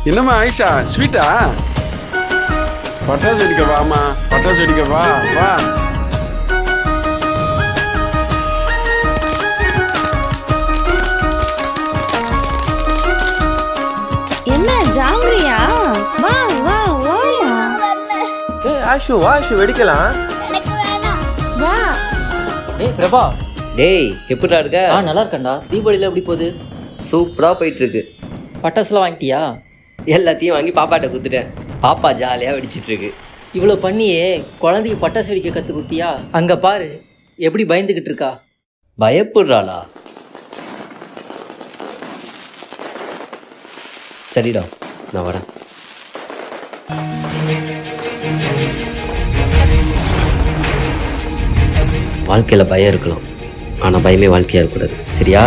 என்னம்மா ஆயிஷா ஸ்வீட்டா? பட்டாசு வெடிக்க வாமா, பட்டாசு வெடிக்க வா வா. என்ன ஜாங்கிரியா? வா வா வாமா. ஆஷு வா ஆஷு வெடிக்கலாம். வா. பிரபா. டேய் எப்படிடா இருக்க? நல்லா இருக்கேன்டா. தீபாவளியில் எப்படி போகுது? சூப்பராக போயிட்டு இருக்கு. பட்டாசுலாம் வாங்கிட்டியா? எல்லாத்தையும் வாங்கி பாப்பாட்ட குத்துட்டேன். பாப்பா ஜாலியாக வெடிச்சிட்டு இருக்கு. இவ்வளோ பண்ணியே குழந்தைக்கு பட்டாசு வெடிக்க கற்று குத்தியா? அங்கே பாரு எப்படி பயந்துக்கிட்டு இருக்கா. பயப்படுறாளா? சரிடா, நான் வரேன். வாழ்க்கையில் பயம் இருக்கலாம், ஆனால் பயமே வாழ்க்கையாக இருக்கக்கூடாது, சரியா?